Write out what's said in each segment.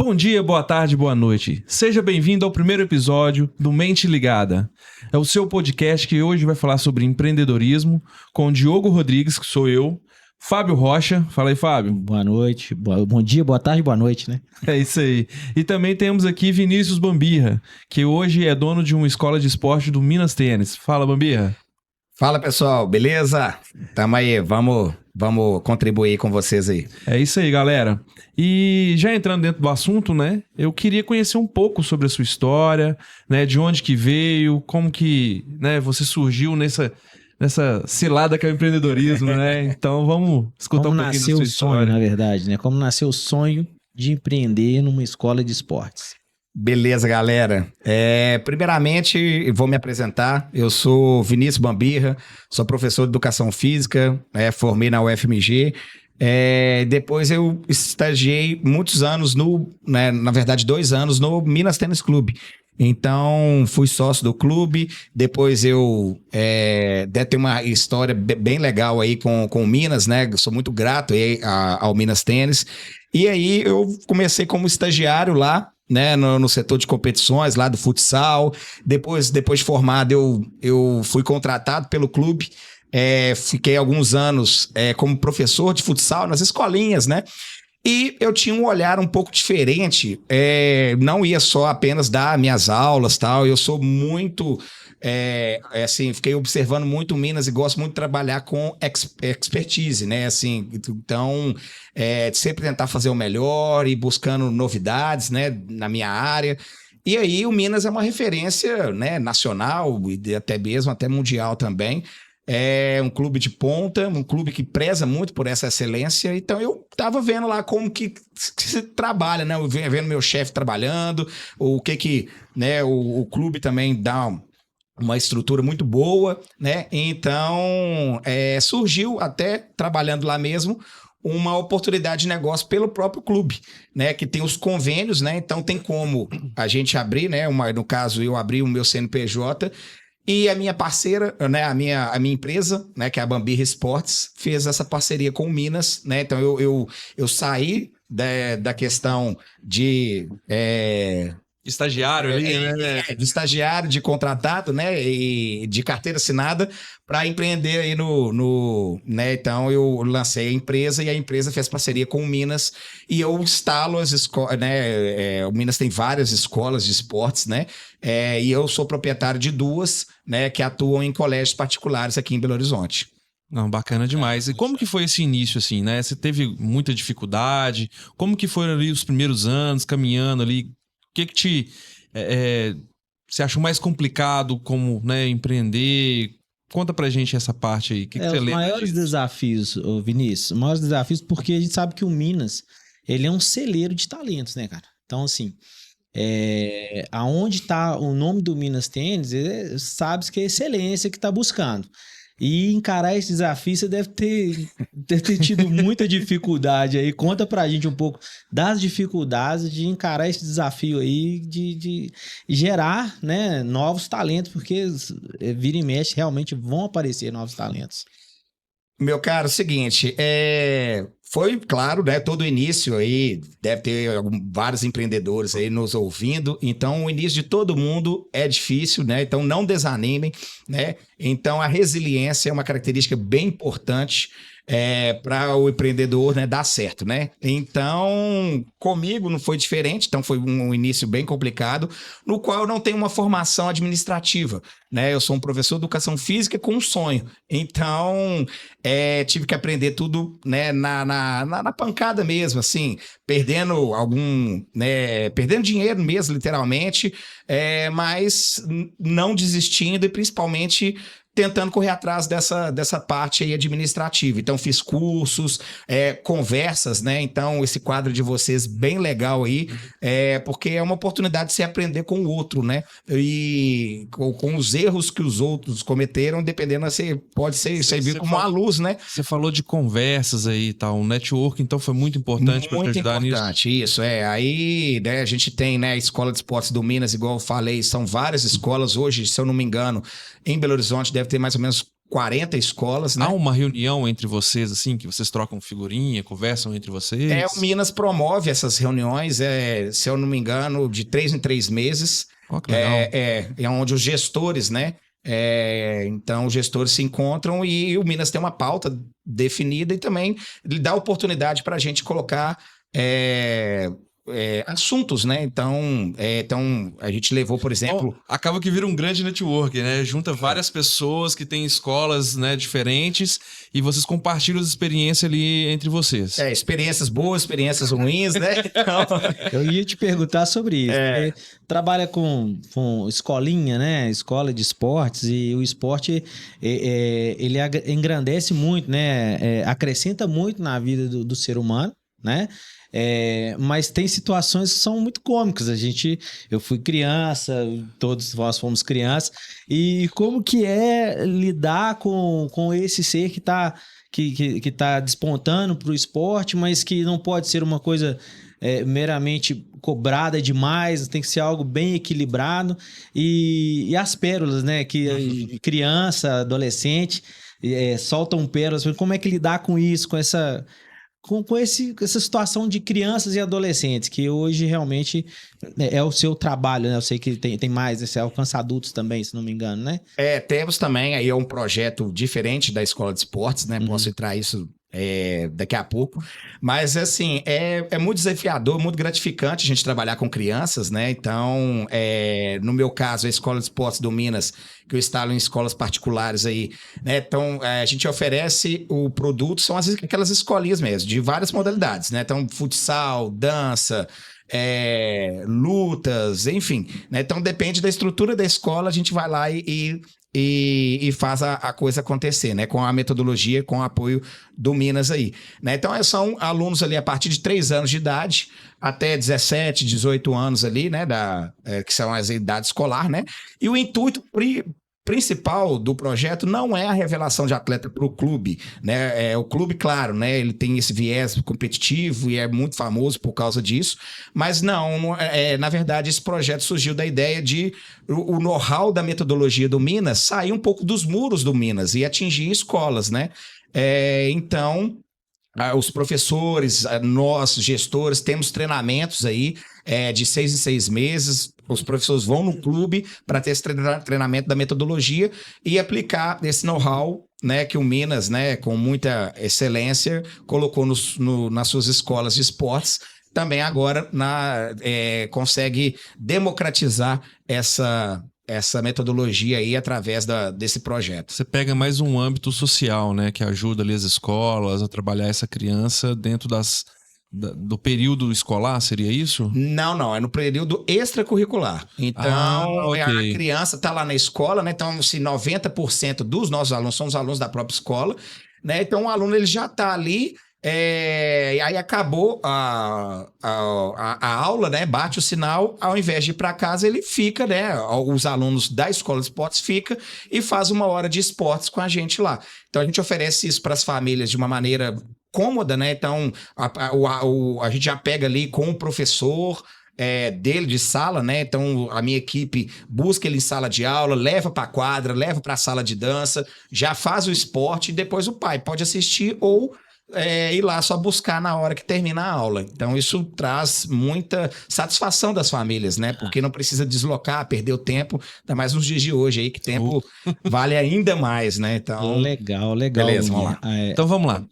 Bom dia, boa tarde, boa noite. Seja bem-vindo ao primeiro episódio do Mente Ligada. É o seu podcast que hoje vai falar sobre empreendedorismo com Diogo Rodrigues, que sou eu, Fábio Rocha. Fala aí, Fábio. Boa noite, bom dia, boa tarde, boa noite, né? É isso aí. E também temos aqui Vinícius Bambirra, que hoje é dono de uma escola de esporte do Minas Tênis. Fala, Bambirra. Fala, pessoal, beleza? Tamo aí, vamos contribuir com vocês aí. É isso aí, galera. E já entrando dentro do assunto, né? Eu queria conhecer um pouco sobre a sua história, né? De onde que veio, como que, né, você surgiu nessa cilada que é o empreendedorismo, né? Então vamos escutar um pouquinho da sua Como nasceu o história. sonho, na verdade, né? Como nasceu o sonho de empreender numa escola de esportes. Beleza, galera. Primeiramente, vou me apresentar. Eu sou Vinícius Bambirra, sou professor de Educação Física, formei na UFMG. Depois eu estagiei muitos anos na verdade 2 anos, no Minas Tênis Clube. Então, fui sócio do clube. Depois eu tenho uma história bem legal aí com o Minas, né? Eu sou muito grato aí ao Minas Tênis. E aí eu comecei como estagiário lá, né, no setor de competições lá do futsal. Depois de formado, eu fui contratado pelo clube. Fiquei alguns anos como professor de futsal nas escolinhas, né? E eu tinha um olhar um pouco diferente, não ia só apenas dar minhas aulas e tal, eu sou muito, fiquei observando muito Minas e gosto muito de trabalhar com expertise, né, assim, então, sempre tentar fazer o melhor e buscando novidades, né, na minha área. E aí o Minas é uma referência, né, nacional e até mundial também. É um clube de ponta, um clube que preza muito por essa excelência. Então eu estava vendo lá como que se trabalha, né? Eu vendo meu chefe trabalhando, o que né? O clube também dá uma estrutura muito boa, né? Então surgiu até trabalhando lá mesmo uma oportunidade de negócio pelo próprio clube, né? Que tem os convênios, né? Então tem como a gente abrir, né? No caso eu abri o meu CNPJ. E a minha parceira, né, a minha empresa, né, que é a Bambirra Esportes, fez essa parceria com o Minas, né? Então eu saí da questão de Estagiário ali, né? de estagiário, de contratado, né, e de carteira assinada para empreender aí né? Então eu lancei a empresa e a empresa fez parceria com o Minas e eu instalo as escolas, né? O Minas tem várias escolas de esportes, né? E eu sou proprietário de 2, né, que atuam em colégios particulares aqui em Belo Horizonte. Não, bacana demais. E como que foi esse início, assim, né? Você teve muita dificuldade? Como que foram ali os primeiros anos, caminhando ali? O que você achou mais complicado como, né, empreender? Conta pra gente essa parte aí. O que você Os lembra maiores disso? desafios, Vinícius, os maiores desafios porque a gente sabe que o Minas, ele é um celeiro de talentos, né, cara? Então, assim, aonde tá o nome do Minas Tênis, sabe que é excelência que tá buscando. E encarar esse desafio, você deve ter tido muita dificuldade aí. Conta pra gente um pouco das dificuldades de encarar esse desafio aí, de gerar, né, novos talentos, porque vira e mexe, realmente vão aparecer novos talentos. Meu caro, é o seguinte, foi claro, né? Todo início aí deve ter vários empreendedores aí nos ouvindo. Então, o início de todo mundo é difícil, né? Então, não desanimem, né? Então, a resiliência é uma característica bem importante para o empreendedor, né, dar certo, né? Então, comigo não foi diferente. Então, foi um início bem complicado, no qual eu não tenho uma formação administrativa, né? Eu sou um professor de educação física com um sonho. Então, tive que aprender tudo, né, na pancada mesmo, assim, perdendo perdendo dinheiro mesmo, literalmente, mas não desistindo e principalmente tentando correr atrás dessa parte aí administrativa. Então, fiz cursos, conversas, né? Então, esse quadro de vocês bem legal aí, porque é uma oportunidade de você aprender com o outro, né? E com os erros que os outros cometeram, dependendo, você pode servir como uma luz, né? Você falou de conversas aí e tal, o network, então foi muito importante para te ajudar nisso. Muito importante, isso, Aí, né, a gente tem, né, a Escola de Esportes do Minas, igual eu falei, são várias escolas hoje, se eu não me engano, em Belo Horizonte deve ter mais ou menos 40 escolas, né? Há uma reunião entre vocês, assim, que vocês trocam figurinha, conversam entre vocês? O Minas promove essas reuniões, se eu não me engano, de 3 em 3 meses. Ó, que legal. É onde os gestores, né? Então, os gestores se encontram e o Minas tem uma pauta definida e também ele dá oportunidade para a gente colocar assuntos, né? Então, a gente levou, por exemplo... Acaba que vira um grande network, né? Junta várias pessoas que têm escolas, né, diferentes e vocês compartilham as experiências ali entre vocês. Experiências boas, experiências ruins, né? Então... Eu ia te perguntar sobre isso. Porque trabalha com escolinha, né? Escola de esportes, e o esporte ele engrandece muito, né? Acrescenta muito na vida do ser humano, né? Mas tem situações que são muito cômicas. Eu fui criança, todos nós fomos crianças, e como que é lidar com esse ser que tá despontando para o esporte, mas que não pode ser uma coisa meramente cobrada demais, tem que ser algo bem equilibrado, e as pérolas, né, que criança, adolescente soltam pérolas. Como é que lidar com isso, com essa situação de crianças e adolescentes, que hoje realmente é o seu trabalho, né? Eu sei que tem mais, você alcança adultos também, se não me engano, né? Temos também aí um projeto diferente da Escola de Esportes, né? Posso entrar isso daqui a pouco. Mas, assim, é muito desafiador, muito gratificante a gente trabalhar com crianças, né? Então, no meu caso, a Escola de Esportes do Minas, que eu instalo em escolas particulares aí, né? Então, a gente oferece o produto, são aquelas escolinhas mesmo, de várias modalidades, né? Então, futsal, dança, lutas, enfim, né? Então, depende da estrutura da escola, a gente vai lá e faz a coisa acontecer, né? Com a metodologia, com o apoio do Minas aí, né? Então, são alunos ali a partir de 3 anos de idade até 17, 18 anos ali, né? Que são as idades escolar, né? E o intuito principal do projeto não é a revelação de atleta para o clube, né? O clube, claro, né? Ele tem esse viés competitivo e é muito famoso por causa disso, mas na verdade, esse projeto surgiu da ideia de o know-how da metodologia do Minas sair um pouco dos muros do Minas e atingir escolas, né? Então, os professores, nós, gestores, temos treinamentos aí de 6 em 6 meses. Os professores vão no clube para ter esse treinamento da metodologia e aplicar esse know-how, né, que o Minas, né, com muita excelência, colocou nas suas escolas de esportes. Também agora consegue democratizar essa metodologia aí através desse projeto. Você pega mais um âmbito social, né, que ajuda ali as escolas a trabalhar essa criança dentro do período escolar, seria isso? Não, é no período extracurricular. Então, okay. A criança está lá na escola, né? Então, se 90% dos nossos alunos são os alunos da própria escola, né? Então, o aluno ele já está ali, e aí acabou a aula, né? Bate o sinal, ao invés de ir para casa, ele fica, né? Os alunos da escola de esportes fica e faz uma hora de esportes com a gente lá. Então, a gente oferece isso para as famílias de uma maneira cômoda, né? Então, a gente já pega ali com o professor dele de sala, né? Então, a minha equipe busca ele em sala de aula, leva para a quadra, leva para a sala de dança, já faz o esporte e depois o pai pode assistir ou ir lá só buscar na hora que termina a aula. Então, isso traz muita satisfação das famílias, né? Porque não precisa deslocar, perder o tempo, ainda mais nos dias de hoje aí, que tempo vale ainda mais, né? Então, legal. Beleza, vamos lá. Então, vamos lá.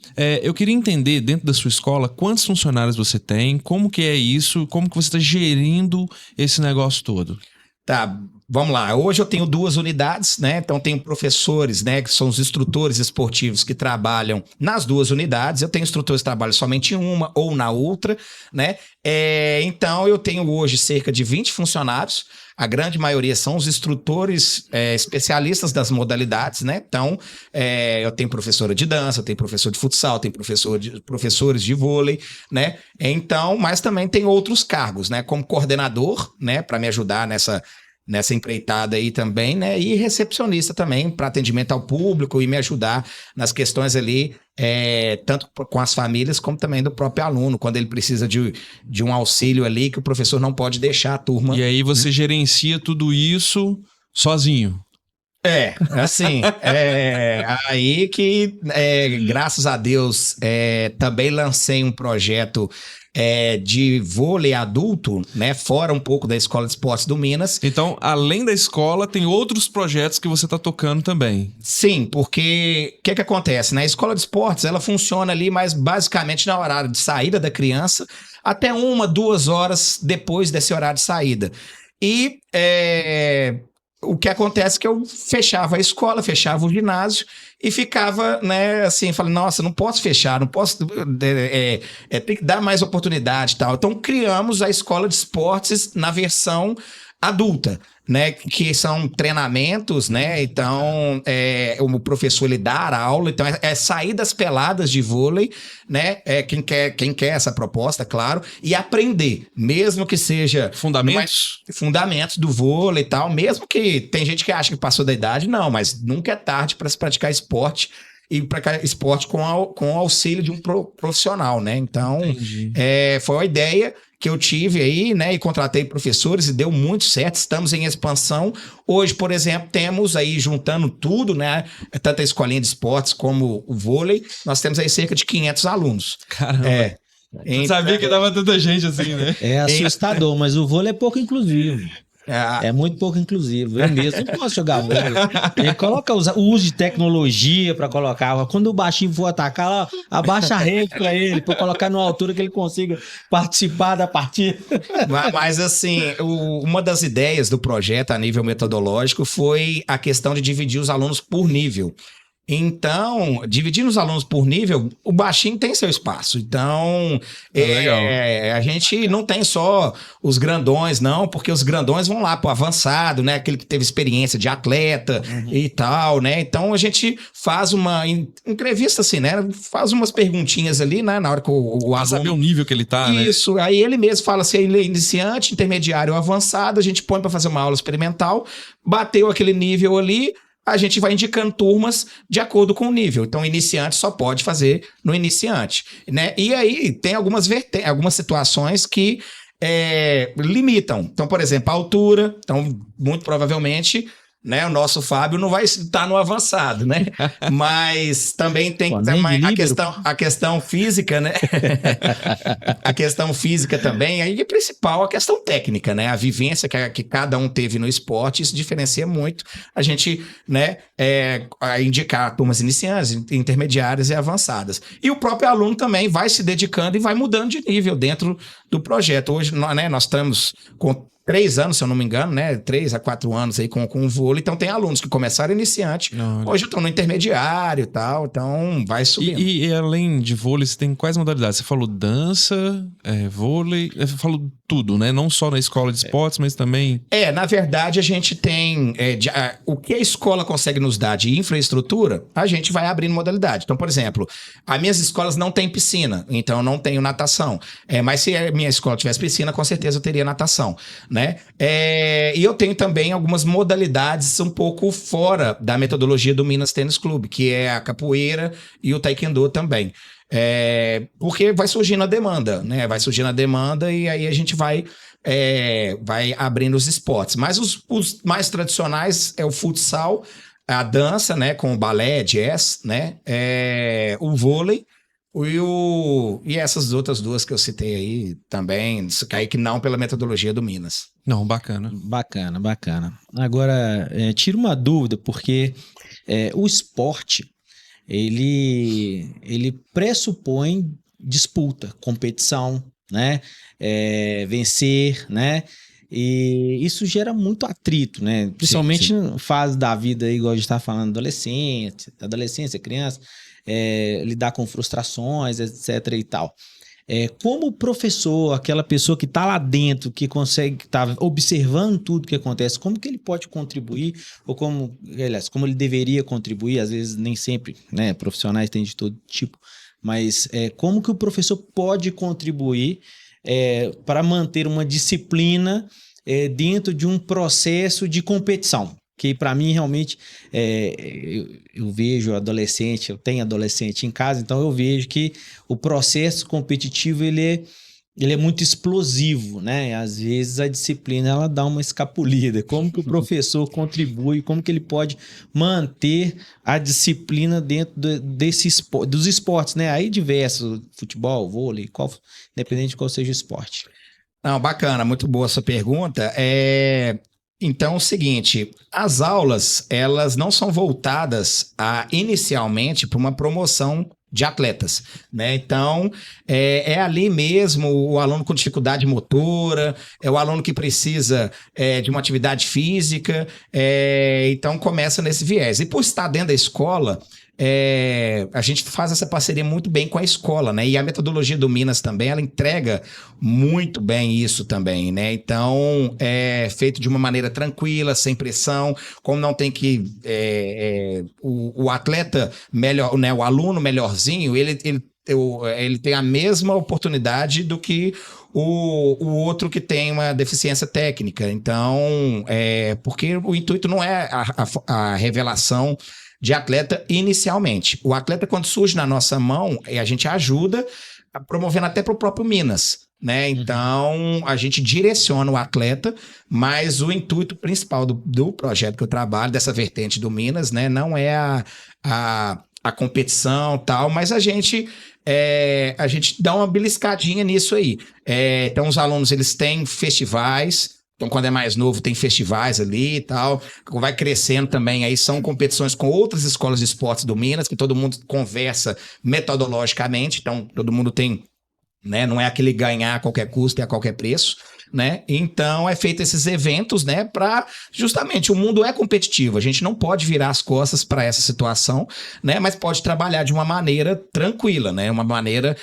Eu queria entender, dentro da sua escola, quantos funcionários você tem, como que é isso, como que você está gerindo esse negócio todo? Tá, vamos lá. Hoje eu tenho 2 unidades, né? Então, tenho professores, né? Que são os instrutores esportivos que trabalham nas 2 unidades. Eu tenho instrutores que trabalham somente em uma ou na outra, né? Então, eu tenho hoje cerca de 20 funcionários. A grande maioria são os instrutores especialistas das modalidades, né? Então, eu tenho professora de dança, eu tenho professor de futsal, tenho professores de vôlei, né? Então, mas também tem outros cargos, né? Como coordenador, né? Para me ajudar nessa empreitada aí também, né? E recepcionista também para atendimento ao público e me ajudar nas questões ali, tanto com as famílias como também do próprio aluno, quando ele precisa de um auxílio ali que o professor não pode deixar a turma. E aí você gerencia tudo isso sozinho? Assim, aí que, graças a Deus, também lancei um projeto de vôlei adulto, né, fora um pouco da Escola de Esportes do Minas. Então, além da escola, tem outros projetos que você tá tocando também. Sim, porque o que acontece? Na Escola de Esportes, ela funciona ali, mas basicamente na horário de saída da criança, até 1, 2 horas depois desse horário de saída. E o que acontece é que eu fechava a escola, fechava o ginásio e ficava, né, assim, falando, nossa, não posso fechar, não posso, tem que dar mais oportunidade e tal. Então, criamos a Escola de Esportes na versão adulta, né, que são treinamentos, né, então o professor ele dá a aula, então sair das peladas de vôlei, né, quem quer essa proposta, claro, e aprender, mesmo que seja fundamentos do vôlei e tal, mesmo que tem gente que acha que passou da idade, não, mas nunca é tarde para se praticar esporte e praticar esporte com o auxílio de um profissional, né, então foi uma ideia que eu tive aí, né, e contratei professores e deu muito certo, estamos em expansão. Hoje, por exemplo, temos aí, juntando tudo, né, tanto a escolinha de esportes como o vôlei, nós temos aí cerca de 500 alunos. Caramba. Não sabia que dava tanta gente assim, né? É assustador, mas o vôlei é pouco inclusivo. É muito pouco inclusivo. Eu mesmo não posso jogar vôlei. Ele coloca o uso de tecnologia para colocar. Quando o baixinho for atacar, lá, abaixa a rede para ele, para colocar numa altura que ele consiga participar da partida. Mas assim, uma das ideias do projeto a nível metodológico foi a questão de dividir os alunos por nível. Então, dividindo os alunos por nível, o baixinho tem seu espaço. Então, a gente não tem só os grandões, não, porque os grandões vão lá pro avançado, né? Aquele que teve experiência de atleta e tal, né? Então, a gente faz uma entrevista assim, né? Faz umas perguntinhas ali, né? Na hora que o aluno... saber o nível que ele tá, né? Isso, aí ele mesmo fala se ele é iniciante, intermediário ou avançado, a gente põe para fazer uma aula experimental, bateu aquele nível ali, a gente vai indicando turmas de acordo com o nível. Então, iniciante só pode fazer no iniciante, né? E aí tem algumas situações que limitam. Então, por exemplo, a altura. Então, muito provavelmente, né, o nosso Fábio não vai estar no avançado, né? Mas também tem a questão física, né? A questão física também, aí principal a questão técnica, né? A vivência que cada um teve no esporte, isso diferencia muito a gente, né, indicar turmas iniciantes, intermediárias e avançadas. E o próprio aluno também vai se dedicando e vai mudando de nível dentro do projeto. Hoje, né, nós estamos com 3 anos, se eu não me engano, né? 3 a 4 anos aí com o vôlei. Então, tem alunos que começaram iniciante, hoje estão no intermediário e tal, então vai subindo. E além de vôlei, você tem quais modalidades? Você falou dança, vôlei, você falou tudo, né? Não só na escola de esportes, mas também... Na verdade, a gente tem... o que a escola consegue nos dar de infraestrutura, a gente vai abrindo modalidade. Então, por exemplo, as minhas escolas não têm piscina, então eu não tenho natação. Mas se a minha escola tivesse piscina, com certeza eu teria natação, né? E eu tenho também algumas modalidades um pouco fora da metodologia do Minas Tênis Clube, que é a capoeira e o taekwondo também. Porque vai surgindo a demanda, né? Vai surgindo a demanda e aí a gente vai abrindo os esportes. Mas os mais tradicionais é o futsal, a dança, né? Com o balé, jazz, né? O vôlei e essas outras duas que eu citei aí também, que não pela metodologia do Minas. Não, bacana. Bacana. Agora, tira uma dúvida, porque o esporte, ele pressupõe disputa, competição, né? Vencer, né? E isso gera muito atrito, né? Principalmente na fase da vida, igual a gente tá falando, adolescência, criança, lidar com frustrações, etc e tal. Como professor, aquela pessoa que está lá dentro, que consegue estar observando tudo que acontece, como que ele pode contribuir, ou como ele deveria contribuir, às vezes nem sempre, né, profissionais têm de todo tipo, mas como que o professor pode contribuir para manter uma disciplina dentro de um processo de competição? Que para mim realmente eu vejo adolescente, eu tenho adolescente em casa, então eu vejo que o processo competitivo ele ele é muito explosivo, né? Às vezes a disciplina ela dá uma escapulida. Como que o professor contribui, como que ele pode manter a disciplina dentro dos esportes, né? Aí diversos, futebol, vôlei, independente de qual seja o esporte. Não, bacana, muito boa essa pergunta. Então, é o seguinte, as aulas, elas não são voltadas inicialmente para uma promoção de atletas, né? Então, é ali mesmo o aluno com dificuldade motora, é o aluno que precisa de uma atividade física, então começa nesse viés. E por estar dentro da escola, a gente faz essa parceria muito bem com a escola, né? E a metodologia do Minas também, ela entrega muito bem isso também, né? Então, é feito de uma maneira tranquila, sem pressão, como não tem que... o atleta melhor, né? O aluno melhorzinho, ele tem a mesma oportunidade do que o outro que tem uma deficiência técnica. Então, porque o intuito não é a revelação de atleta inicialmente. O atleta, quando surge na nossa mão, a gente ajuda promovendo até para o próprio Minas, né? Então, a gente direciona o atleta, mas o intuito principal do projeto que eu trabalho, dessa vertente do Minas, né? Não é a competição e tal, mas a gente dá uma beliscadinha nisso aí. Então, os alunos, eles têm festivais. Então, quando é mais novo, tem festivais ali e tal. Vai crescendo também. Aí são competições com outras escolas de esportes do Minas, que todo mundo conversa metodologicamente. Então, todo mundo tem, né? Não é aquele ganhar a qualquer custo e a qualquer preço, né? Então, é feito esses eventos, né? Para justamente, o mundo é competitivo. A gente não pode virar as costas para essa situação, né? Mas pode trabalhar de uma maneira tranquila, né? Uma maneira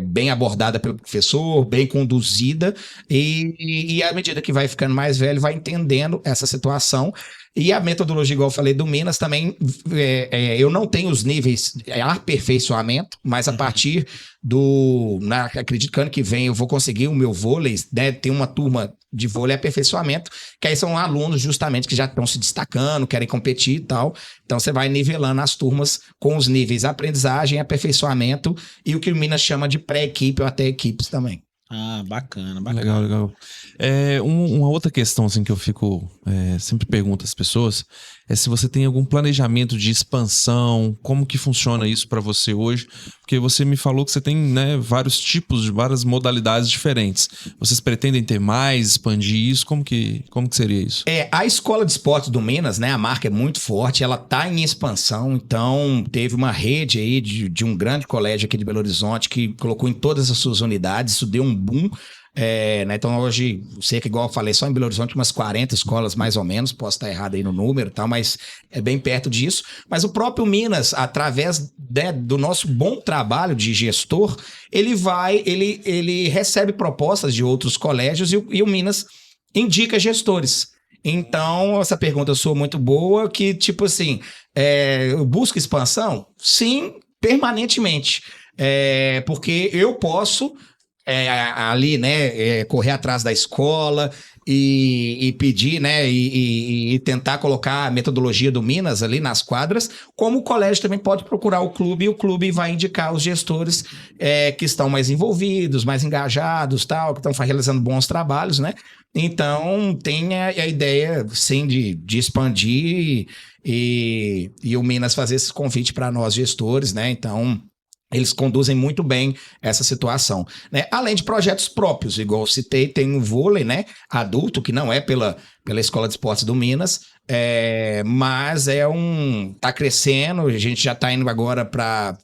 bem abordada pelo professor, bem conduzida, e à medida que vai ficando mais velho, vai entendendo essa situação. E a metodologia, igual eu falei, do Minas também, eu não tenho os níveis de aperfeiçoamento, mas a partir acredito que ano que vem eu vou conseguir o meu vôlei, né? Tem uma turma de vôlei aperfeiçoamento, que aí são alunos justamente que já estão se destacando, querem competir e tal. Então você vai nivelando as turmas com os níveis aprendizagem, aperfeiçoamento e o que o Minas chama de pré-equipe ou até equipes também. Ah, bacana. Legal. Uma outra questão assim, que eu fico sempre pergunto às pessoas é se você tem algum planejamento de expansão, como que funciona isso para você hoje, porque você me falou que você tem, né, vários tipos, várias modalidades diferentes. Vocês pretendem ter mais, expandir isso? Como que seria isso? A Escola de Esportes do Minas, né, a marca é muito forte, ela tá em expansão, então teve uma rede aí de um grande colégio aqui de Belo Horizonte que colocou em todas as suas unidades, isso deu um boom. Né? Então hoje, sei que igual eu falei, só em Belo Horizonte umas 40 escolas mais ou menos, posso estar errado aí no número e tal, mas é bem perto disso. Mas o próprio Minas, através do nosso bom trabalho de gestor, ele recebe propostas de outros colégios e o Minas indica gestores. Então, essa pergunta sua muito boa, que tipo assim, busca expansão? Sim, permanentemente. Porque eu posso ali, né, correr atrás da escola e pedir, né, e tentar colocar a metodologia do Minas ali nas quadras, como o colégio também pode procurar o clube e o clube vai indicar os gestores que estão mais envolvidos, mais engajados, tal, que estão realizando bons trabalhos, né? Então, tem a ideia, sim, de expandir e o Minas fazer esse convite para nós gestores, né? Então, eles conduzem muito bem essa situação, né? Além de projetos próprios, igual eu citei, tem o vôlei, né, adulto, que não é pela Escola de Esportes do Minas, mas tá crescendo, a gente já está indo agora para...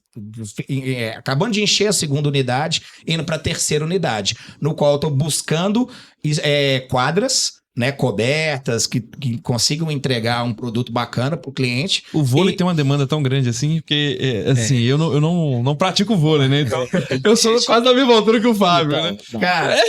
acabando de encher a segunda unidade, indo para a terceira unidade, no qual eu estou buscando quadras, né, cobertas, que consigam entregar um produto bacana para o cliente. O vôlei tem uma demanda tão grande assim, porque assim, eu não pratico vôlei, né? Então, eu sou quase da mesma altura que o Fábio, né? Cara,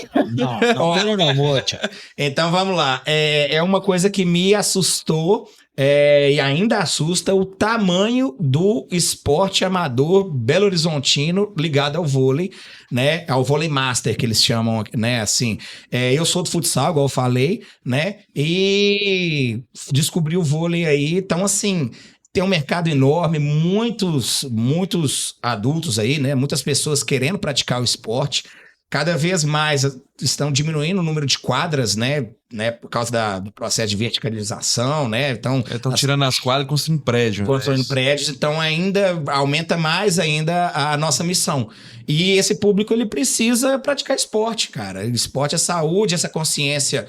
então vamos lá. É uma coisa que me assustou e ainda assusta o tamanho do esporte amador belo-horizontino ligado ao vôlei, né? Ao vôlei master, que eles chamam, né? Assim, eu sou do futsal, igual eu falei, né? E descobri o vôlei aí, então assim... Tem um mercado enorme, muitos adultos aí, né? Muitas pessoas querendo praticar o esporte, cada vez mais estão diminuindo o número de quadras, né, por causa do processo de verticalização, né? Então, Estão tirando as quadras e construindo prédio. construindo prédios, então ainda aumenta mais ainda a nossa missão. E esse público, ele precisa praticar esporte, cara. Esporte é saúde, essa consciência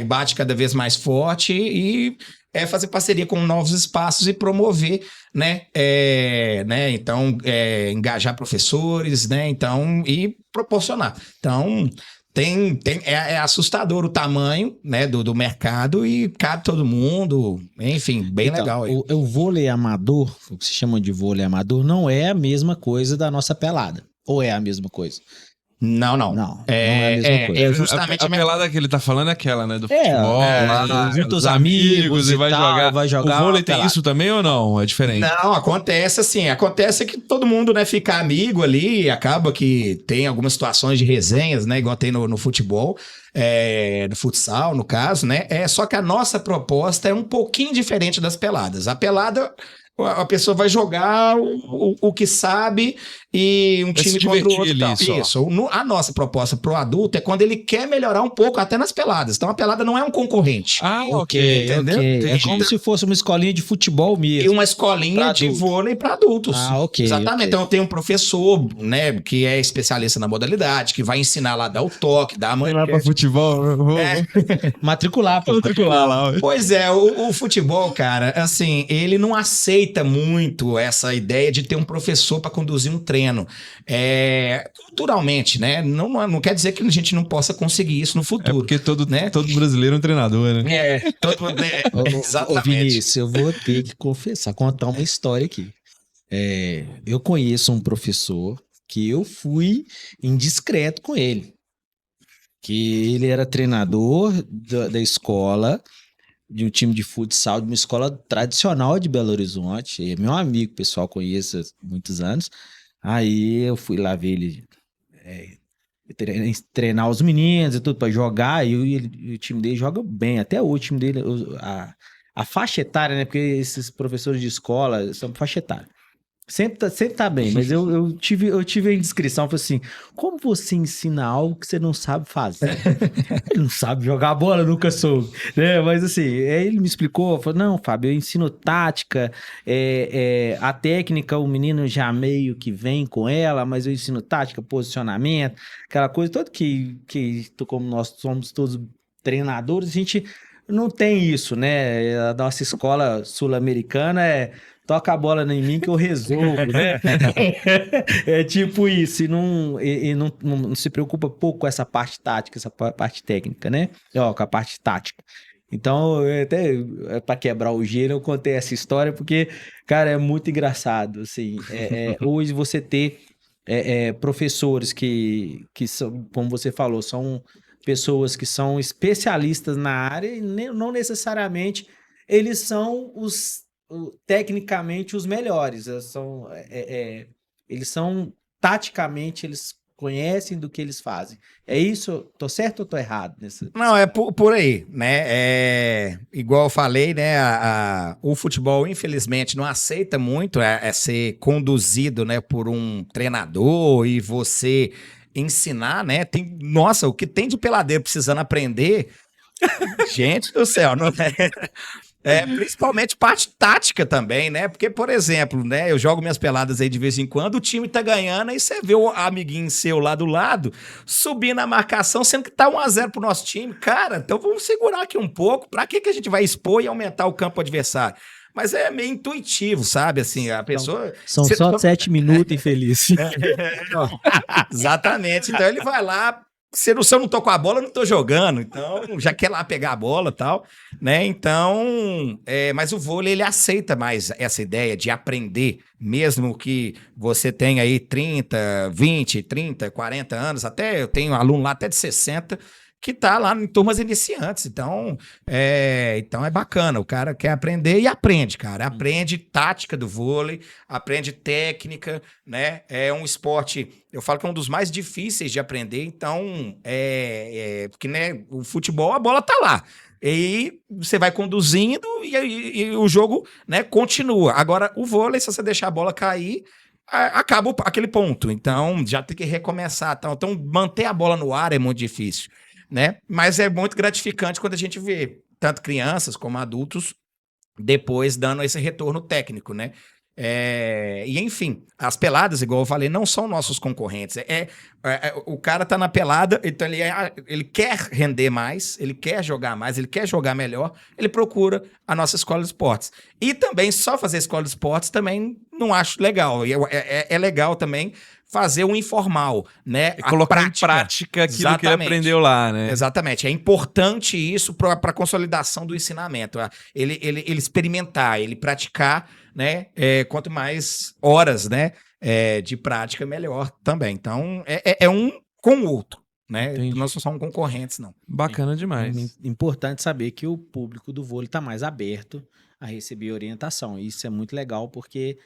bate cada vez mais forte e fazer parceria com novos espaços e promover, né? Então, engajar professores, né? Então, e proporcionar. Então, é assustador o tamanho, né, do mercado e cabe todo mundo, enfim, bem Então, legal aí. O vôlei amador, o que se chama de vôlei amador, não é a mesma coisa da nossa pelada. Ou é a mesma coisa? Não. Não é a mesma coisa. É justamente A pelada que ele tá falando é aquela, né? Do É, futebol, lá, junta os os amigos e vai e tal, jogar. vai jogar O vôlei uma tem pelada. isso também ou não? É diferente? Não, acontece assim, acontece que todo mundo, né, fica amigo ali, acaba que tem algumas situações de resenhas, né, igual tem no futebol, no futsal, no caso, né, só que a nossa proposta é um pouquinho diferente das peladas. A pelada, a pessoa vai jogar o que sabe e um Vai se time contra o divertir outro e tal. ali só. Isso. A nossa proposta pro adulto é quando ele quer melhorar um pouco até nas peladas. Então a pelada não é um concorrente. Ah, entendeu? É Entendi. como se fosse uma escolinha de futebol E mesmo. uma escolinha Pra de adulto. vôlei para adultos. Ah, ok. Exatamente. ok. Então eu tenho um professor, né, que é especialista na modalidade, que vai ensinar lá, dar o toque, dar a Vai lá pra manchete. futebol. Matricular, pô. Matricular lá. Pois é, o futebol, cara, assim, ele não aceita muito essa ideia de ter um professor para conduzir um treino. Culturalmente, né? Não quer dizer que a gente não possa conseguir isso no É futuro. porque todo né? brasileiro é um treinador, né? Ô, Exatamente. Vinícius, eu vou ter que confessar, contar uma história aqui. Eu conheço um professor que eu fui indiscreto com ele. Que ele era treinador da escola, de um time de futsal, de uma escola tradicional de Belo Horizonte. É meu amigo, pessoal, conheço há muitos anos. Aí eu fui lá ver ele treinar os meninos e tudo para jogar, e o time dele joga bem, até o time dele, a faixa etária, né, porque esses professores de escola são faixa etária, sempre tá bem, mas eu tive a indiscrição, falei assim, como você ensina algo que você não sabe fazer? Ele não sabe jogar bola, nunca soube, né? Mas assim, aí ele me explicou, falou, não, Fábio, eu ensino tática, a técnica o menino já meio que vem com ela, mas eu ensino tática, posicionamento, aquela coisa toda que como nós somos todos treinadores, a gente não tem isso, né? A nossa escola sul-americana toca a bola em mim que eu resolvo, né? É tipo isso, e não se preocupa pouco com essa parte tática, essa parte técnica, né? Com a parte tática. Então, até para quebrar o gelo, eu contei essa história porque, cara, é muito engraçado, assim. Hoje você ter professores que são, como você falou, são pessoas que são especialistas na área e não necessariamente eles são tecnicamente os melhores. Eles são taticamente, eles conhecem do que eles fazem. É isso? Tô certo ou tô errado? Não, é por aí, né? Igual eu falei, né? O futebol, infelizmente, não aceita muito ser conduzido, né, por um treinador e você ensinar, né? Nossa, o que tem de peladeiro precisando aprender, gente do céu, não é? Principalmente parte tática também, né? Porque, por exemplo, né? Eu jogo minhas peladas aí de vez em quando, o time tá ganhando, aí você vê o amiguinho seu lá do lado subir na marcação, sendo que tá 1-0 pro nosso time. Cara, então vamos segurar aqui um pouco. Pra que a gente vai expor e aumentar o campo adversário? Mas é meio intuitivo, sabe? Assim, a pessoa... São só 7 minutos, infeliz. Exatamente. Então ele vai lá... Se eu não tô com a bola, eu não tô jogando. Então, já quer lá pegar a bola e tal, né? Então, mas o vôlei, ele aceita mais essa ideia de aprender, mesmo que você tenha aí 30, 20, 30, 40 anos, até eu tenho um aluno lá até de 60, que tá lá em turmas iniciantes. Então é bacana. O cara quer aprender e aprende, cara. Aprende tática do vôlei, aprende técnica, né? É um esporte, eu falo que é um dos mais difíceis de aprender. Então, porque, né, o futebol, a bola tá lá. E você vai conduzindo e o jogo, né, continua. Agora, o vôlei, se você deixar a bola cair, acaba aquele ponto. Então, já tem que recomeçar. Então, manter a bola no ar é muito difícil, né? Mas é muito gratificante quando a gente vê tanto crianças como adultos depois dando esse retorno técnico, né? E enfim, as peladas, igual eu falei, não são nossos concorrentes. O cara tá na pelada, então ele quer render mais, ele quer jogar mais, ele quer jogar melhor, ele procura a nossa escola de esportes. E também só fazer escola de esportes também não acho legal. É legal também fazer o informal, né? Colocar em prática aquilo que ele aprendeu lá, né? Exatamente. É importante isso para a consolidação do ensinamento. Ele experimentar, ele praticar, né? Quanto mais horas, né? De prática, melhor também. Então, é um com o outro, né? Entendi. Nós não somos concorrentes, não. Bacana demais. Importante saber que o público do vôlei está mais aberto a receber orientação. Isso é muito legal porque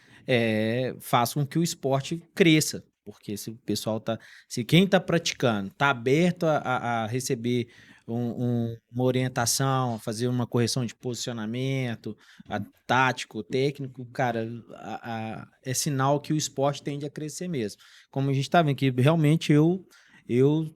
faz com que o esporte cresça. Porque se o pessoal se quem está praticando está aberto a receber uma orientação, a fazer uma correção de posicionamento, tático, técnico, cara, é sinal que o esporte tende a crescer mesmo. Como a gente está vendo que realmente eu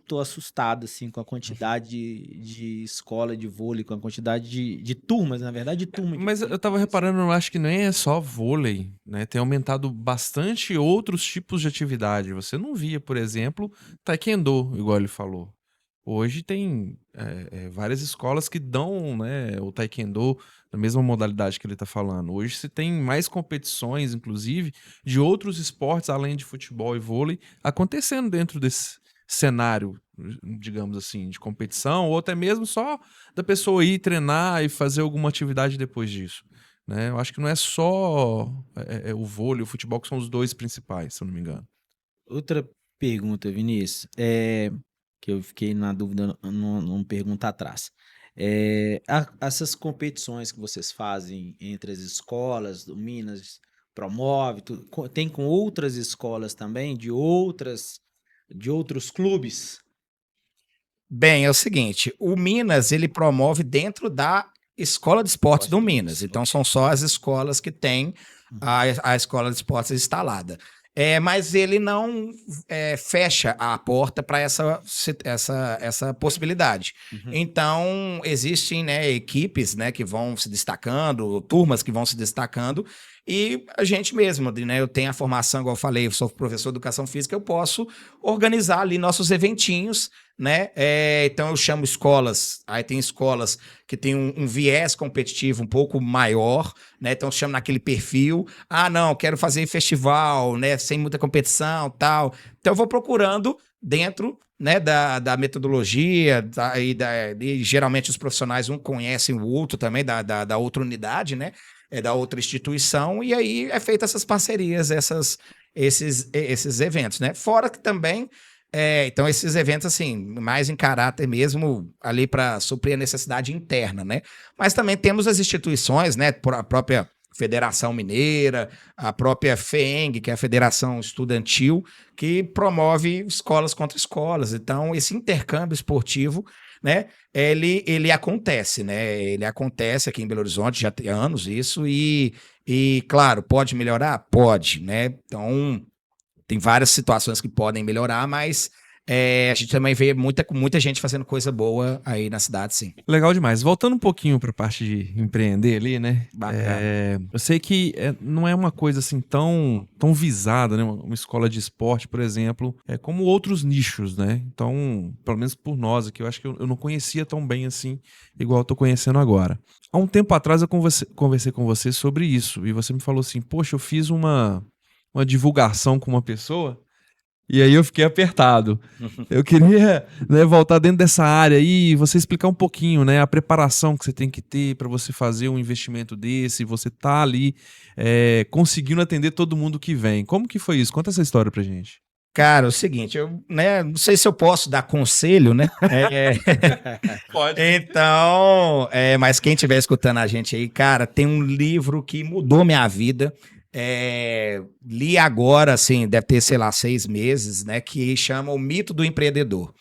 tô assustado, assim, com a quantidade de escola de vôlei, com a quantidade de turmas, na verdade, de turma. Mas eu tava reparando, eu acho que nem é só vôlei, né? Tem aumentado bastante outros tipos de atividade. Você não via, por exemplo, taekwondo, igual ele falou. Hoje tem várias escolas que dão, né, o taekwondo na mesma modalidade que ele tá falando. Hoje se tem mais competições, inclusive, de outros esportes, além de futebol e vôlei, acontecendo dentro desse cenário, digamos assim, de competição, ou até mesmo só da pessoa ir treinar e fazer alguma atividade depois disso, né? Eu acho que não é só o vôlei, o futebol, que são os dois principais, se eu não me engano. Outra pergunta, Vinícius, que eu fiquei na dúvida numa pergunta atrás. Essas competições que vocês fazem entre as escolas, do Minas promove, tem com outras escolas também, de outros clubes? Bem, é o seguinte, o Minas, ele promove dentro da Escola de Esportes do Minas. Então, são só as escolas que têm a Escola de Esportes instalada. Mas ele não fecha a porta para essa possibilidade. Uhum. Então, existem, né, equipes, né, que vão se destacando, turmas que vão se destacando, e a gente mesmo, né, eu tenho a formação, igual eu falei, eu sou professor de Educação Física, eu posso organizar ali nossos eventinhos, né? Então eu chamo escolas, aí tem escolas que tem um viés competitivo um pouco maior, né? Então eu chamo naquele perfil, não, quero fazer festival, né? Sem muita competição, tal. Então eu vou procurando dentro, né, da metodologia, e geralmente os profissionais um conhecem o outro também, da outra unidade, né? Da outra instituição, e aí é feita essas parcerias, esses eventos, né? Fora que também então, esses eventos, assim, mais em caráter mesmo, ali para suprir a necessidade interna, né? Mas também temos as instituições, né? A própria Federação Mineira, a própria FEENG, que é a Federação Estudantil, que promove escolas contra escolas. Então, esse intercâmbio esportivo, né? Ele acontece, né? Ele acontece aqui em Belo Horizonte, já tem anos isso, e claro, pode melhorar? Pode, né? Então, tem várias situações que podem melhorar, mas a gente também vê muita gente fazendo coisa boa aí na cidade, sim. Legal demais. Voltando um pouquinho para a parte de empreender ali, né? Bacana. Eu sei que não é uma coisa assim tão visada, né? Uma escola de esporte, por exemplo, como outros nichos, né? Então, pelo menos por nós aqui, eu acho que eu não conhecia tão bem assim, igual eu tô conhecendo agora. Há um tempo atrás eu conversei com você sobre isso, e você me falou assim, poxa, eu fiz uma divulgação com uma pessoa, e aí eu fiquei apertado. Eu queria, né, voltar dentro dessa área aí e você explicar um pouquinho, né, a preparação que você tem que ter para você fazer um investimento desse, você tá ali conseguindo atender todo mundo que vem. Como que foi isso? Conta essa história pra gente. Cara, é o seguinte, eu, né, não sei se eu posso dar conselho, né? Pode. Então, mas quem estiver escutando a gente aí, cara, tem um livro que mudou minha vida. Li agora, assim, deve ter, sei lá, 6 meses, né? Que chama O Mito do Empreendedor.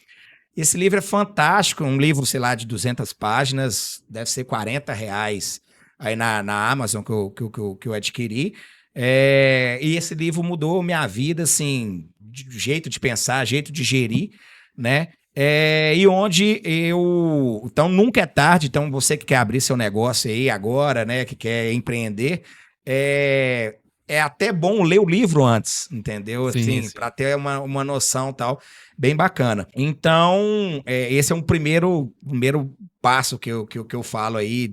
Esse livro é fantástico, um livro, sei lá, de 200 páginas, deve ser R$40 aí na Amazon que eu adquiri. E esse livro mudou minha vida, assim, de jeito de pensar, jeito de gerir, né? E onde eu... Então, nunca é tarde. Então, você que quer abrir seu negócio aí agora, né? Que quer empreender, é até bom ler o livro antes, entendeu? Assim, para ter uma noção e tal, bem bacana. Então, esse é um primeiro passo que eu falo aí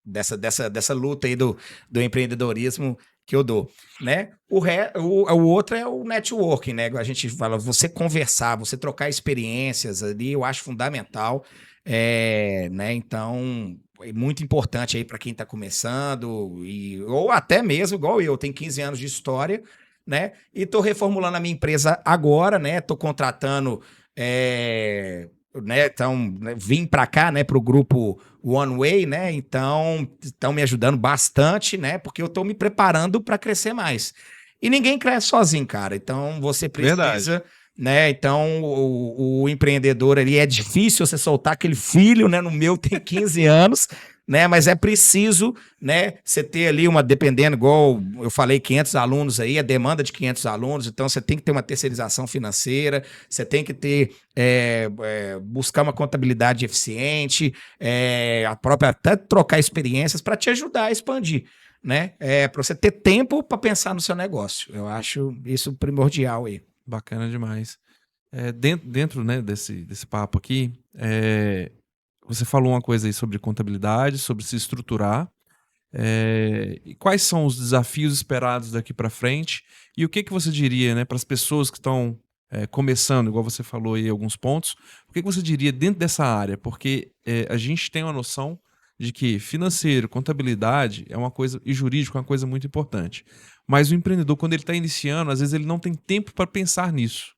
dessa luta aí do empreendedorismo que eu dou, né? O outro é o networking, né? A gente fala, você conversar, você trocar experiências ali, eu acho fundamental, né? Então, é muito importante aí para quem está começando, ou até mesmo, igual eu, tenho 15 anos de história, né? E estou reformulando a minha empresa agora, né? Estou contratando... né, então, né, vim para cá, né, para o grupo One Way, né, então estão me ajudando bastante, né, porque eu estou me preparando para crescer mais. E ninguém cresce sozinho, cara, então você precisa, né, então o empreendedor ali, é difícil você soltar aquele filho, né, no meu tem 15 anos, né, mas é preciso, né, você ter ali dependendo, igual eu falei, 500 alunos aí, a demanda de 500 alunos, então você tem que ter uma terceirização financeira, você tem que ter, buscar uma contabilidade eficiente, a própria, até trocar experiências para te ajudar a expandir, né, para você ter tempo para pensar no seu negócio. Eu acho isso primordial aí. Bacana demais. Dentro, né, desse papo aqui, você falou uma coisa aí sobre contabilidade, sobre se estruturar. E quais são os desafios esperados daqui para frente? E o que você diria, né, para as pessoas que estão começando, igual você falou aí alguns pontos, o que você diria dentro dessa área? Porque a gente tem uma noção de que financeiro, contabilidade é uma coisa, e jurídico é uma coisa muito importante. Mas o empreendedor, quando ele está iniciando, às vezes ele não tem tempo para pensar nisso.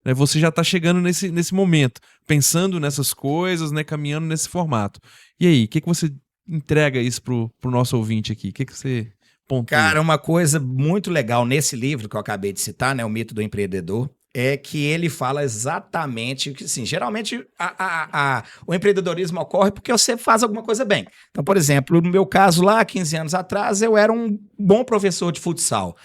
Você já está chegando nesse momento, pensando nessas coisas, né, caminhando nesse formato. E aí, o que você entrega isso pro nosso ouvinte aqui? O que você pontua? Cara, uma coisa muito legal nesse livro que eu acabei de citar, né, O Mito do Empreendedor, é que ele fala exatamente que, assim, geralmente o empreendedorismo ocorre porque você faz alguma coisa bem. Então, por exemplo, no meu caso lá, 15 anos atrás, eu era um bom professor de futsal.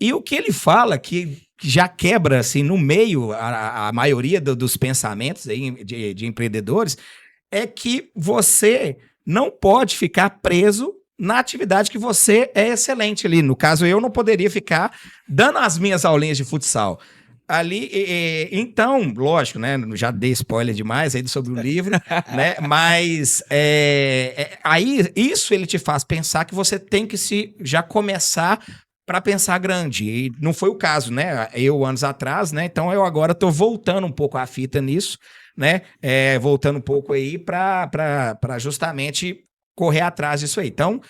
E o que ele fala, que já quebra assim, no meio a maioria dos pensamentos aí de empreendedores, é que você não pode ficar preso na atividade que você é excelente ali. No caso, eu não poderia ficar dando as minhas aulinhas de futsal. Ali, então, lógico, né? Já dei spoiler demais aí sobre o livro, né? Mas aí isso ele te faz pensar que você tem que já começar para pensar grande. E não foi o caso, né? Eu, anos atrás, né? Então eu agora estou voltando um pouco a fita nisso, né? Voltando um pouco aí para justamente correr atrás disso aí. Então,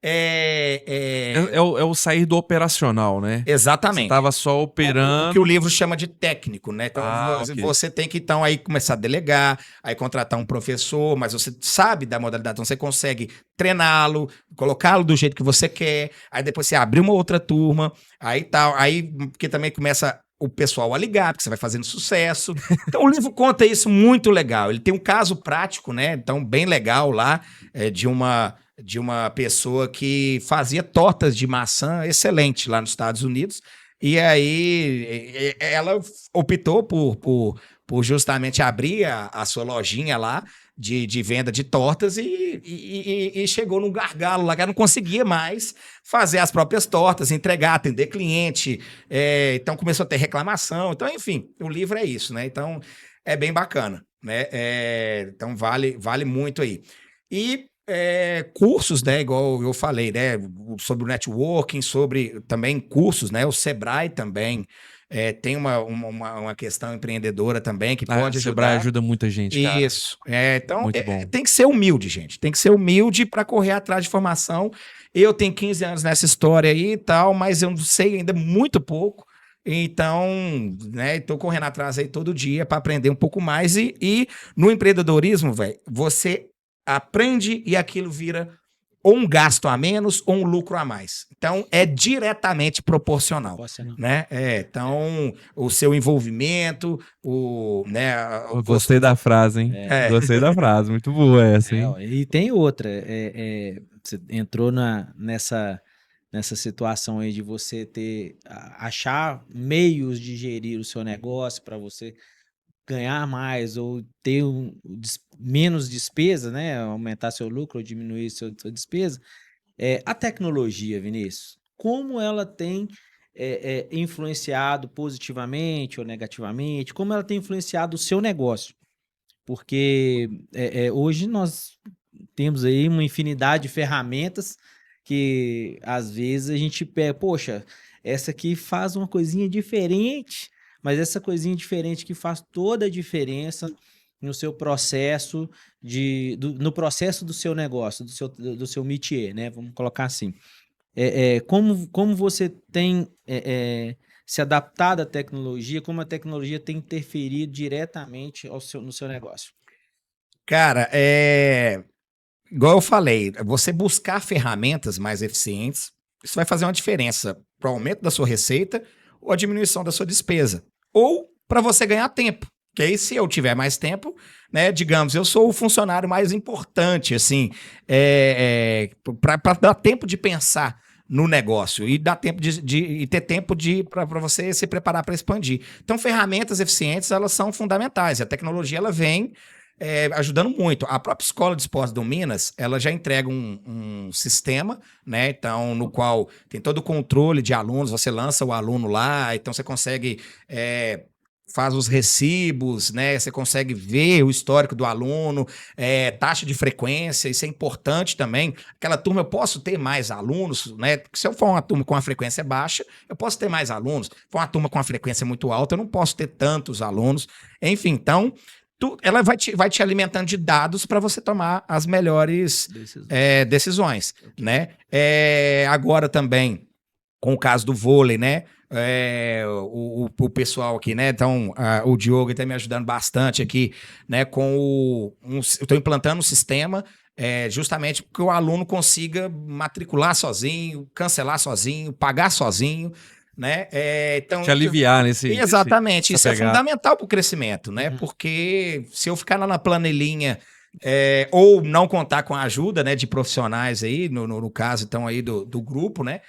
É o sair do operacional, né? Exatamente. Você estava só operando. O que o livro chama de técnico, né? Então, okay. Você tem que, então, aí começar a delegar, aí contratar um professor, mas você sabe da modalidade, então você consegue treiná-lo, colocá-lo do jeito que você quer, aí depois você abrir uma outra turma, aí tal, aí porque também começa o pessoal a ligar, porque você vai fazendo sucesso. Então, o livro conta isso muito legal. Ele tem um caso prático, né? Então, bem legal lá, de uma pessoa que fazia tortas de maçã excelente lá nos Estados Unidos. E aí ela optou por justamente abrir a sua lojinha lá de venda de tortas e chegou num gargalo lá que ela não conseguia mais fazer as próprias tortas, entregar, atender cliente. Então começou a ter reclamação. Então, enfim, o livro é isso, né? Então é bem bacana, né? Então vale muito aí. E cursos, né, igual eu falei, né, sobre o networking, sobre também cursos, né, o Sebrae também tem uma questão empreendedora também que pode ajudar. O Sebrae ajuda muita gente, cara. Isso. Então, bom. Tem que ser humilde, gente. Tem que ser humilde para correr atrás de formação. Eu tenho 15 anos nessa história aí e tal, mas eu não sei ainda muito pouco. Então, né, tô correndo atrás aí todo dia para aprender um pouco mais. E no empreendedorismo, velho, você aprende e aquilo vira ou um gasto a menos ou um lucro a mais. Então, é diretamente proporcional. Né? Então, o seu envolvimento, Gostei da frase, hein? Gostei da frase, muito boa essa, hein? E tem outra, você entrou nessa situação aí de você achar meios de gerir o seu negócio para você ganhar mais ou ter menos despesa, né? Aumentar seu lucro ou diminuir sua despesa. A tecnologia, Vinícius, como ela tem influenciado positivamente ou negativamente, como ela tem influenciado o seu negócio? Porque hoje nós temos aí uma infinidade de ferramentas que às vezes a gente pega, poxa, essa aqui faz uma coisinha diferente, mas essa coisinha diferente que faz toda a diferença no seu processo no processo do seu negócio, do seu métier, né? Vamos colocar assim. Como você tem se adaptado à tecnologia, como a tecnologia tem interferido diretamente no seu negócio? Cara, igual eu falei, você buscar ferramentas mais eficientes, isso vai fazer uma diferença para o aumento da sua receita ou a diminuição da sua despesa. Ou para você ganhar tempo. Porque aí, se eu tiver mais tempo, né, digamos, eu sou o funcionário mais importante, assim, para dar tempo de pensar no negócio e dar tempo e ter tempo para você se preparar para expandir. Então, ferramentas eficientes, elas são fundamentais. A tecnologia, ela vem ajudando muito. A própria Escola de Esportes do Minas, ela já entrega um sistema, né? Então, no qual tem todo o controle de alunos, você lança o aluno lá, então você consegue faz os recibos, né? Você consegue ver o histórico do aluno, taxa de frequência, isso é importante também. Aquela turma, eu posso ter mais alunos, né? Porque se eu for uma turma com uma frequência baixa, eu posso ter mais alunos. Se for uma turma com uma frequência muito alta, eu não posso ter tantos alunos. Enfim, então, ela vai te alimentando de dados para você tomar as melhores decisões, né? Agora também, com o caso do vôlei, né? O pessoal aqui, né? Então, o Diogo está me ajudando bastante aqui, né? Eu estou implantando um sistema justamente porque o aluno consiga matricular sozinho, cancelar sozinho, pagar sozinho, né? Então, te aliviar exatamente, isso é fundamental para o crescimento, né? Porque se eu ficar lá na planilhinha ou não contar com a ajuda, né, de profissionais aí, no caso, então, aí do grupo, né?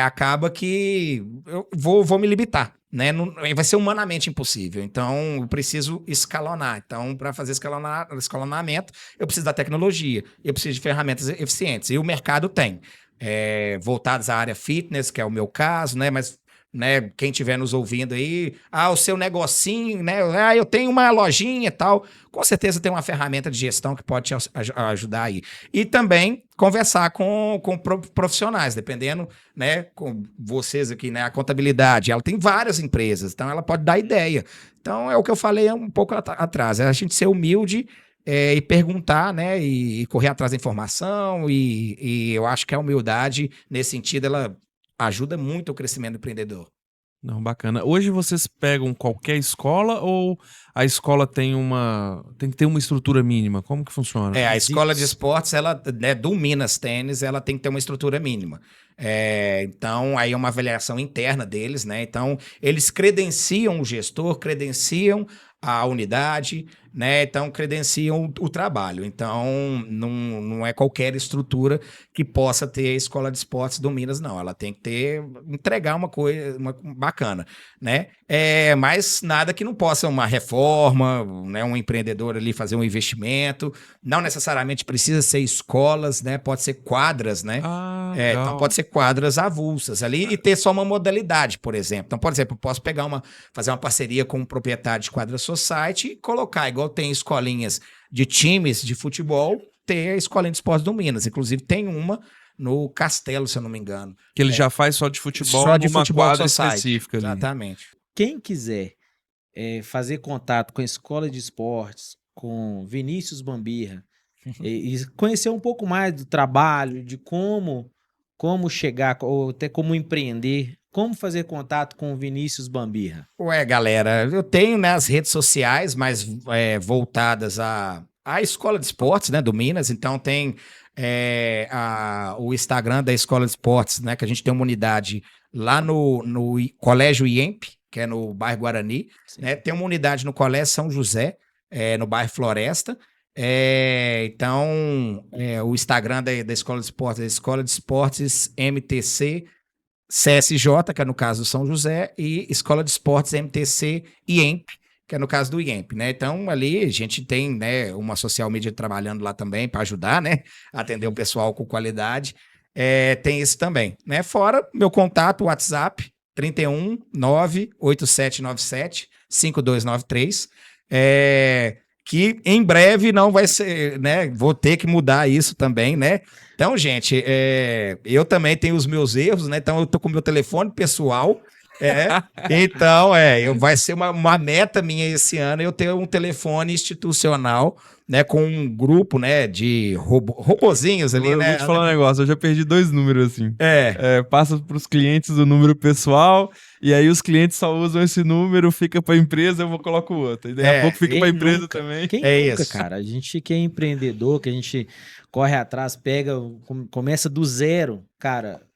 Acaba que eu vou me limitar, né? Vai ser humanamente impossível. Então, eu preciso escalonar. Então, para fazer escalonamento, eu preciso da tecnologia, eu preciso de ferramentas eficientes. E o mercado tem. Voltados à área fitness, que é o meu caso, né? Mas, né, quem estiver nos ouvindo aí, o seu negocinho, né? Eu tenho uma lojinha e tal. Com certeza tem uma ferramenta de gestão que pode te ajudar aí. E também conversar com profissionais, dependendo, né, com vocês aqui, né? A contabilidade, ela tem várias empresas, então ela pode dar ideia. Então é o que eu falei um pouco atrás, a gente ser humilde e perguntar, né, e correr atrás da informação, e eu acho que a humildade, nesse sentido, ela ajuda muito o crescimento do empreendedor. Não, bacana. Hoje vocês pegam qualquer escola ou a escola tem que ter uma estrutura mínima? Como que funciona? A escola de esportes, ela, né, do Minas Tênis, ela tem que ter uma estrutura mínima. Então, aí é uma avaliação interna deles, né? Então, eles credenciam o gestor, credenciam a unidade, né? Então, credenciam o trabalho. Então, não é qualquer estrutura que possa ter a escola de esportes do Minas, não. Ela tem que entregar uma coisa bacana, né? Mas nada que não possa uma reforma, né? Um empreendedor ali fazer um investimento. Não necessariamente precisa ser escolas, né? Pode ser quadras, né? Então, pode ser quadras avulsas ali e ter só uma modalidade, por exemplo. Então, por exemplo, eu posso fazer uma parceria com um proprietário de quadra society e colocar, igual tem escolinhas de times de futebol, ter a escolinha de esportes do Minas. Inclusive, tem uma no Castelo, se eu não me engano. Que ele já faz só de futebol, só de numa futebol quadra society. específica ali. Exatamente. Quem quiser fazer contato com a Escola de Esportes, com Vinícius Bambirra, e conhecer um pouco mais do trabalho, de como chegar, ou até como empreender, como fazer contato com o Vinícius Bambirra? Galera, eu tenho, né, as redes sociais mais voltadas à Escola de Esportes, né, do Minas. Então tem o Instagram da Escola de Esportes, né, que a gente tem uma unidade lá no Colégio IEMP, que é no bairro Guarani, né? Tem uma unidade no Colégio São José, no bairro Floresta. Então, o Instagram da Escola de Esportes é Escola de Esportes MTC CSJ, que é no caso do São José, e Escola de Esportes MTC IEMP, que é no caso do IEMP, né? Então, ali a gente tem, né, uma social media trabalhando lá também para ajudar, né, a atender o pessoal com qualidade. Tem isso também, né? Fora meu contato, WhatsApp, 31 98797 5293. Que em breve não vai ser, né? Vou ter que mudar isso também, né? Então, gente, eu também tenho os meus erros, né? Então, eu tô com o meu telefone pessoal. Então, vai ser uma meta minha esse ano eu ter um telefone institucional, né? Com um grupo, né? De robozinhos ali, Eu né? vou te falar um negócio, eu já perdi 2 números assim. Passa para os clientes o número pessoal, e aí os clientes só usam esse número, fica para a empresa, eu coloco o outro. E daí a pouco fica para a empresa nunca, também. Quem nunca, isso. cara? A gente que é empreendedor, que a gente corre atrás, começa do zero, cara.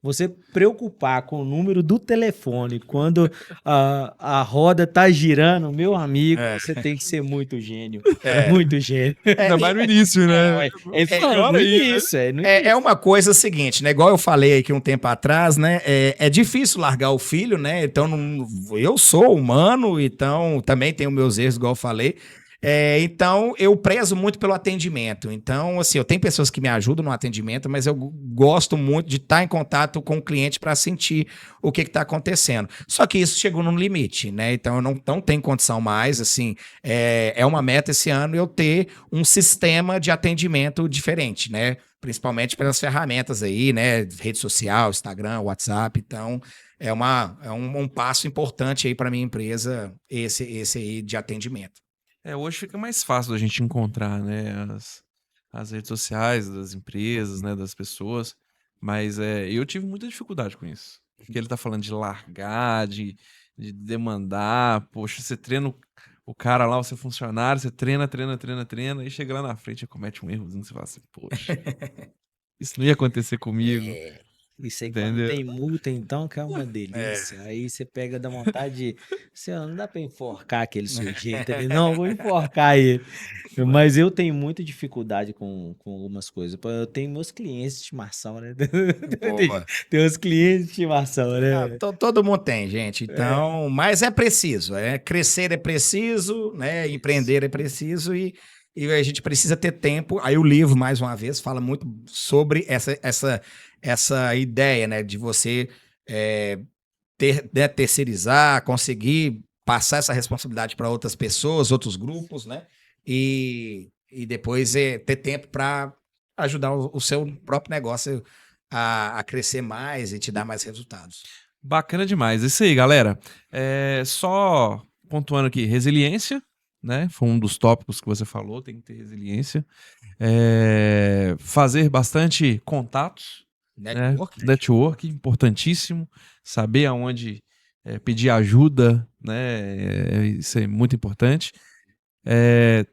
Você preocupar com o número do telefone quando a roda tá girando, meu amigo, você tem que ser muito gênio. Muito gênio. Ainda mais no início, né? No início. É uma coisa seguinte, né? Igual eu falei aqui um tempo atrás, né? É difícil largar o filho, né? Então, eu sou humano, então também tenho meus erros, igual eu falei. Então, eu prezo muito pelo atendimento. Então, assim, eu tenho pessoas que me ajudam no atendimento, mas eu gosto muito de estar em contato com o cliente para sentir o que está acontecendo. Só que isso chegou num limite, né? Então, eu não tenho condição mais, assim, é uma meta esse ano eu ter um sistema de atendimento diferente, né? Principalmente pelas ferramentas aí, né? Rede social, Instagram, WhatsApp. Então, é um passo importante aí para minha empresa, esse aí de atendimento. Hoje fica mais fácil da gente encontrar, né, as redes sociais das empresas, né, das pessoas, mas eu tive muita dificuldade com isso. Porque ele tá falando de largar, de demandar, poxa, você treina o cara lá, você é funcionário, você treina, e chega lá na frente e comete um errozinho, você fala assim, poxa, isso não ia acontecer comigo. Isso aí quando tem multa, então, que é uma delícia. Aí você pega da vontade de... não dá pra enforcar aquele sujeito ali. Não, vou enforcar ele. Mas eu tenho muita dificuldade com algumas coisas. Eu tenho meus clientes de estimação, né? Tem os clientes de estimação, né? Todo mundo tem, gente. Então, mas é preciso. Crescer é preciso, né? Empreender é preciso e a gente precisa ter tempo. Aí o livro, mais uma vez, fala muito sobre essa ideia, né, de você terceirizar, conseguir passar essa responsabilidade para outras pessoas, outros grupos, né, e depois ter tempo para ajudar o seu próprio negócio a crescer mais e te dar mais resultados. Bacana demais. Isso aí, galera. Só pontuando aqui, resiliência, né? Foi um dos tópicos que você falou, tem que ter resiliência. Fazer bastante contatos. Network, importantíssimo. Saber aonde pedir ajuda, né? Isso é muito importante.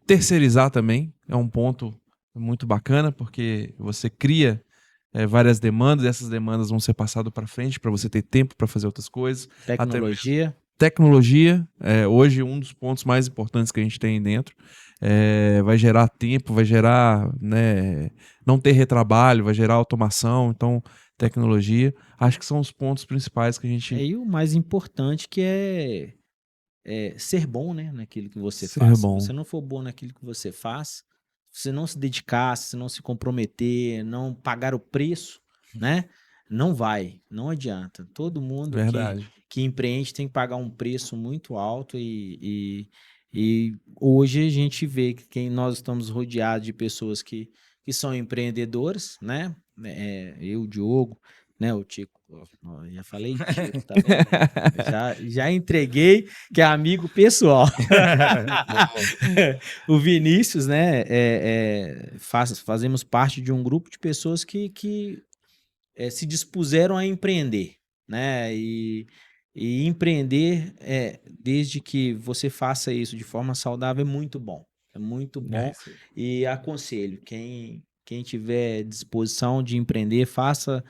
Terceirizar também é um ponto muito bacana, porque você cria várias demandas, e essas demandas vão ser passadas para frente para você ter tempo para fazer outras coisas. Tecnologia, hoje um dos pontos mais importantes que a gente tem aí dentro. Vai gerar tempo, vai gerar, né, não ter retrabalho, vai gerar automação, então tecnologia, acho que são os pontos principais que a gente... E o mais importante que é ser bom, né, naquilo que você faz. Se você não for bom naquilo que você faz, se você não se dedicar, se não se comprometer, não pagar o preço, né, não adianta. Todo mundo que empreende tem que pagar um preço muito alto e hoje a gente vê que nós estamos rodeados de pessoas que são empreendedores, né? Eu, o Diogo, né? O Tico, já falei Tico, tá vendo? Já entreguei que é amigo pessoal. O Vinícius, né? Fazemos parte de um grupo de pessoas que se dispuseram a empreender, né? E empreender, desde que você faça isso de forma saudável, é muito bom. É muito bom. E aconselho, quem tiver disposição de empreender, faça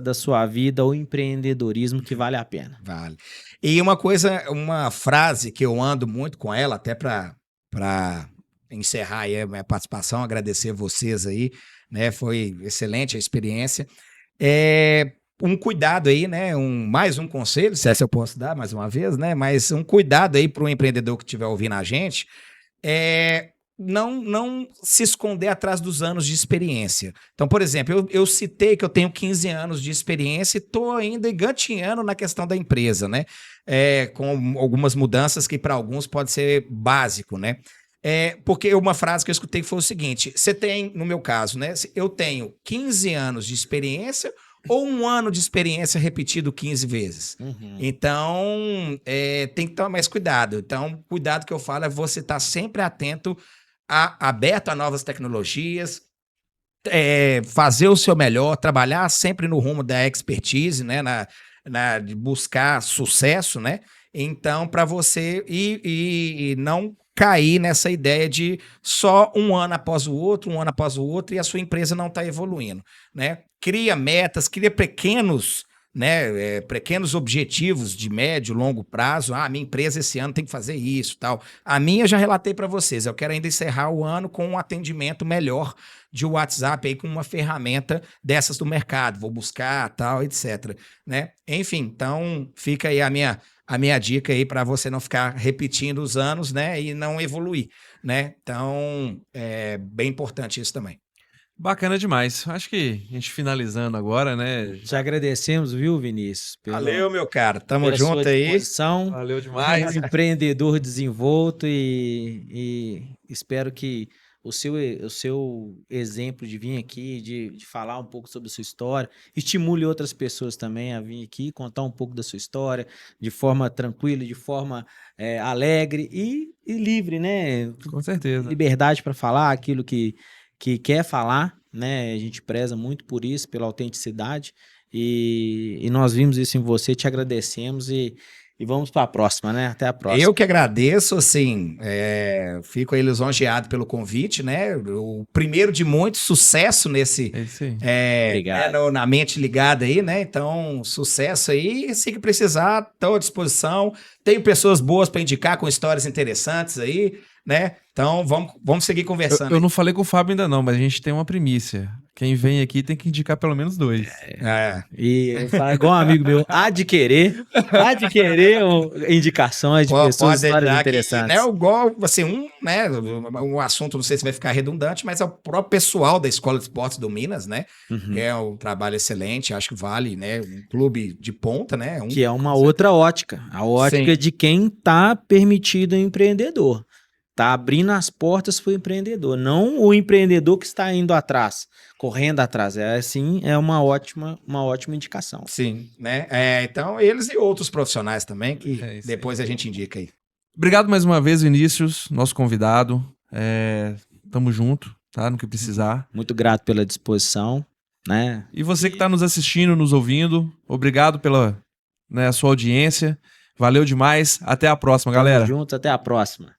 da sua vida o empreendedorismo que vale a pena. Vale. E uma frase que eu ando muito com ela, até para encerrar aí a minha participação, agradecer vocês aí, né? Foi excelente a experiência. Um cuidado aí, né? Mais um conselho, se essa eu posso dar mais uma vez, né? Mas um cuidado aí para o empreendedor que estiver ouvindo a gente, não se esconder atrás dos anos de experiência. Então, por exemplo, eu citei que eu tenho 15 anos de experiência e estou ainda engatinhando na questão da empresa, né? Com algumas mudanças que para alguns pode ser básico, né? Porque uma frase que eu escutei foi o seguinte: você tem, no meu caso, né? Eu tenho 15 anos de experiência ou um ano de experiência repetido 15 vezes. Uhum. Então, tem que tomar mais cuidado. Então, cuidado que eu falo é você estar sempre atento, aberto a novas tecnologias, fazer o seu melhor, trabalhar sempre no rumo da expertise, né? De buscar sucesso, né? Então, para você e não cair nessa ideia de só um ano após o outro e a sua empresa não está evoluindo, né? Cria metas, cria pequenos objetivos de médio, longo prazo. A minha empresa esse ano tem que fazer isso, tal. A minha eu já relatei para vocês. Eu quero ainda encerrar o ano com um atendimento melhor de WhatsApp aí com uma ferramenta dessas do mercado. Vou buscar, tal, etc, né? Enfim, então fica aí a minha dica aí para você não ficar repetindo os anos, né, e não evoluir, né? Então, é bem importante isso também. Bacana demais. Acho que a gente finalizando agora, né? Te agradecemos, viu, Vinícius? Valeu, meu cara. Tamo pela junto sua aí. disposição. Valeu demais. Empreendedor desenvolto e espero que o seu exemplo de vir aqui, de falar um pouco sobre a sua história, estimule outras pessoas também a vir aqui contar um pouco da sua história de forma tranquila, de forma alegre e livre, né? Com certeza. Liberdade para falar aquilo que quer falar, né? A gente preza muito por isso, pela autenticidade e nós vimos isso em você, te agradecemos e vamos para a próxima, né? Até a próxima. Eu que agradeço, assim, fico aí lisonjeado pelo convite, né? O primeiro de muitos, sucesso nesse... É isso aí. Obrigado. Na mente ligada aí, né? Então, sucesso aí. Se que precisar, estou à disposição. Tenho pessoas boas para indicar com histórias interessantes aí, né? Então, vamos seguir conversando. Eu não falei com o Fábio ainda não, mas a gente tem uma primícia. Quem vem aqui tem que indicar pelo menos 2. E eu falo igual um amigo meu, há de querer indicações de pessoas, histórias interessantes. Né, igual, assim, um assunto, não sei se vai ficar redundante, mas é o próprio pessoal da Escola de Esportes do Minas, né? Uhum. É um trabalho excelente, acho que vale, né? Um clube de ponta, né? Que é uma outra ótica, a ótica de quem tá permitido empreendedor. Tá abrindo as portas para o empreendedor, não o empreendedor que está indo atrás, correndo atrás. É uma ótima indicação. Sim, né? Então, eles e outros profissionais também, que depois a gente indica aí. Obrigado mais uma vez, Vinícius, nosso convidado. Tamo junto, tá? No que precisar. Muito grato pela disposição, né? E você que está nos assistindo, nos ouvindo, obrigado pela sua audiência. Valeu demais. Até a próxima, galera. Tamo junto, até a próxima.